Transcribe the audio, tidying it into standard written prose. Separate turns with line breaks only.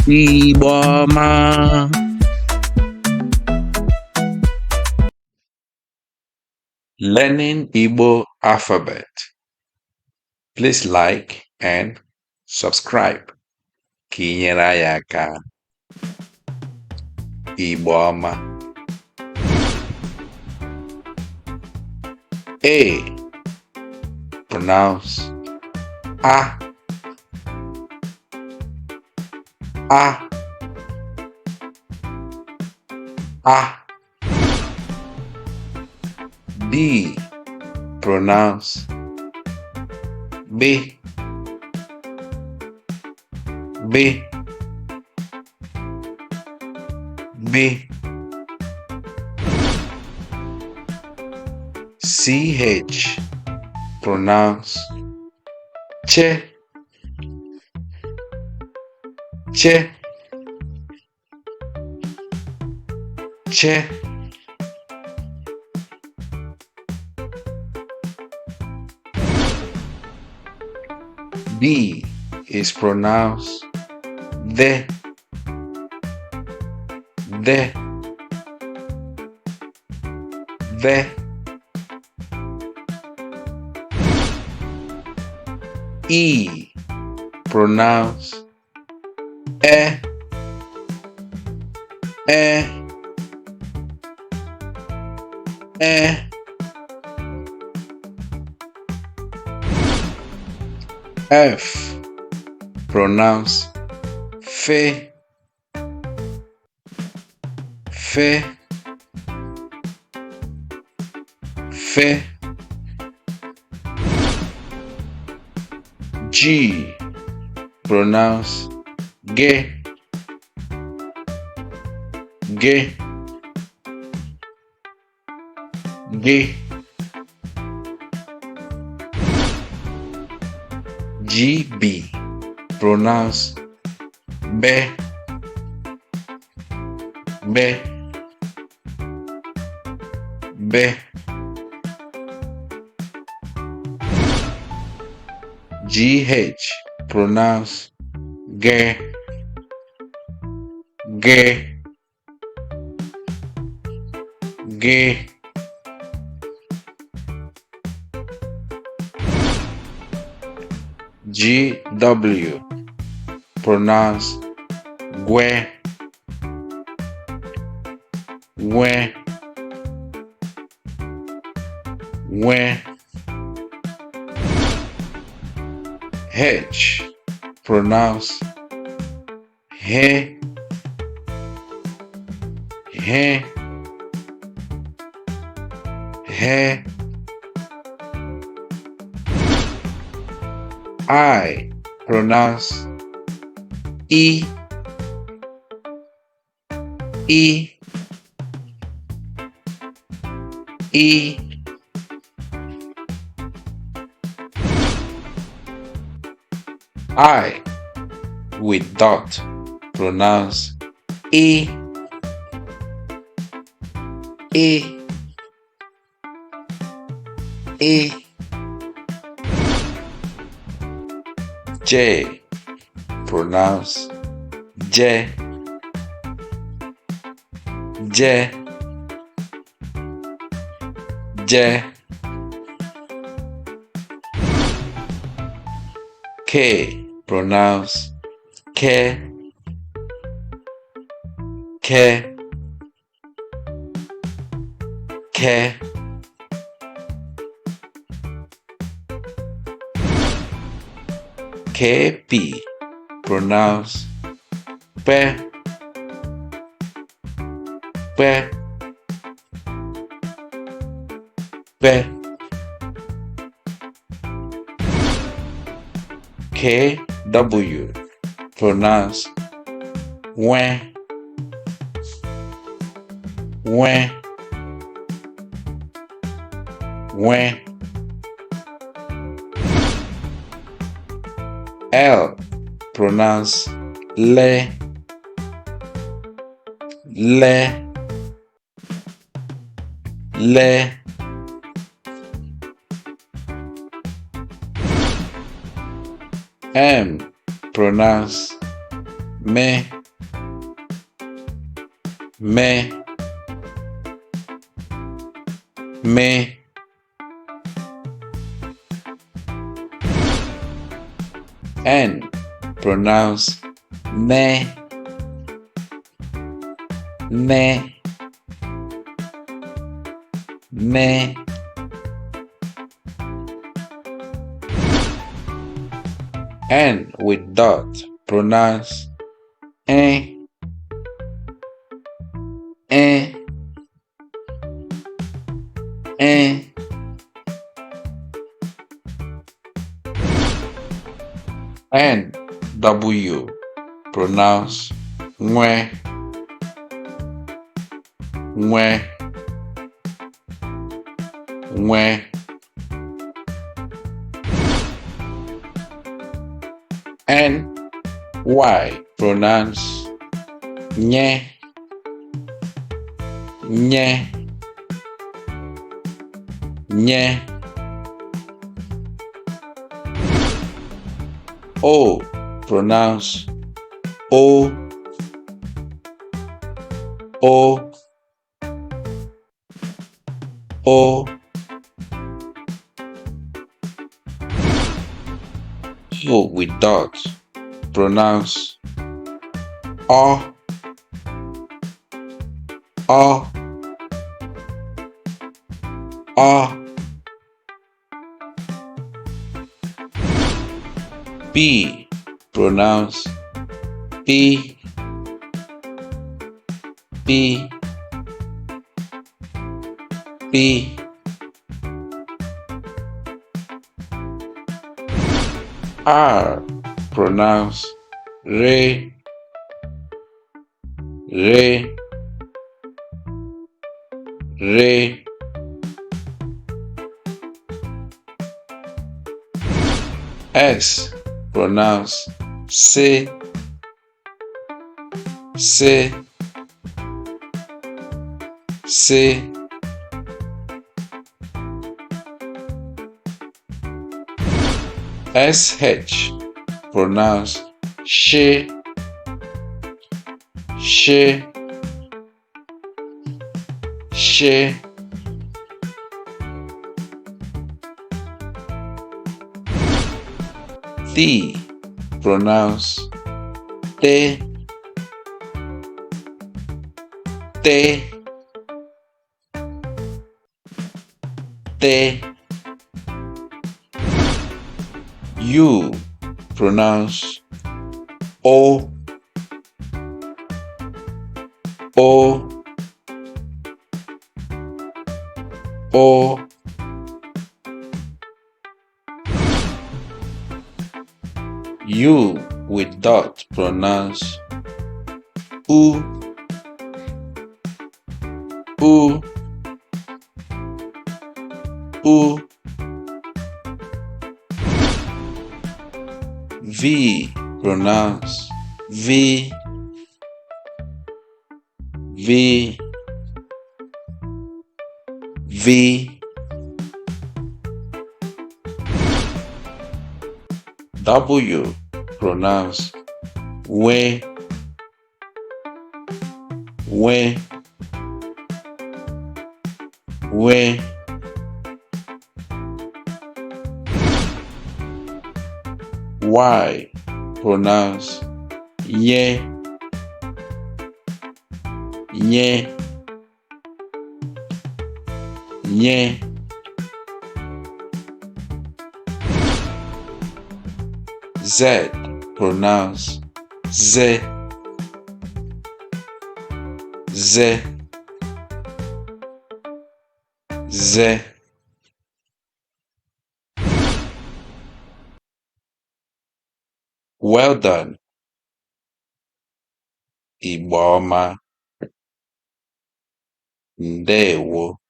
Igbo ọma. Learning Igbo alphabet. Please like and subscribe. Ka ị nyere anyị aka. Igbo ọma. A. Pronounce A. A. A. B. Pronounce B. B. B. CH. Pronounce Che. Che. Che. B is pronounced The. The. The. E pronounced E. E. E. F pronounce Fe. Fe. Fe. G pronounce Ge. Ge. Ge. GB pronounce Be. Be. Be. GH pronounce Ge. Ge. Ge. GW pronounce Gue. Gue. Gue. H pronounce He. He. He. I pronounce E. E. E. I with dot pronounce E. E. E. J pronounce J. J. J. K pronounce K. K. K. KP pronounce P. P. P. KW pronounce When. When. When. L pronounce Le. Le. Le. M pronounce Me. me, me. N, pronounce ne, ne, ne. N with dot, pronounce eh, eh, eh. N, W, pronounce nwe, nwe, nwe. N, Y, pronounce nye, nye, nye. O, pronounce o, o, o. O with dot, pronounce o, o, o. B, pronounce b, b, b. R, pronounce re, re, re. S, pronounce se, se, se. SH, pronounce she, she, she. T, pronounce te, te, te. U, pronounce o, o, o. U with dot, pronounce u, u, u. V, pronounce v, v, v. W, pronounce we, we, we. Y, pronounce ye, ye, ye. Z, pronounce ze, ze, ze. Well done, Igbo ọma, ndewo.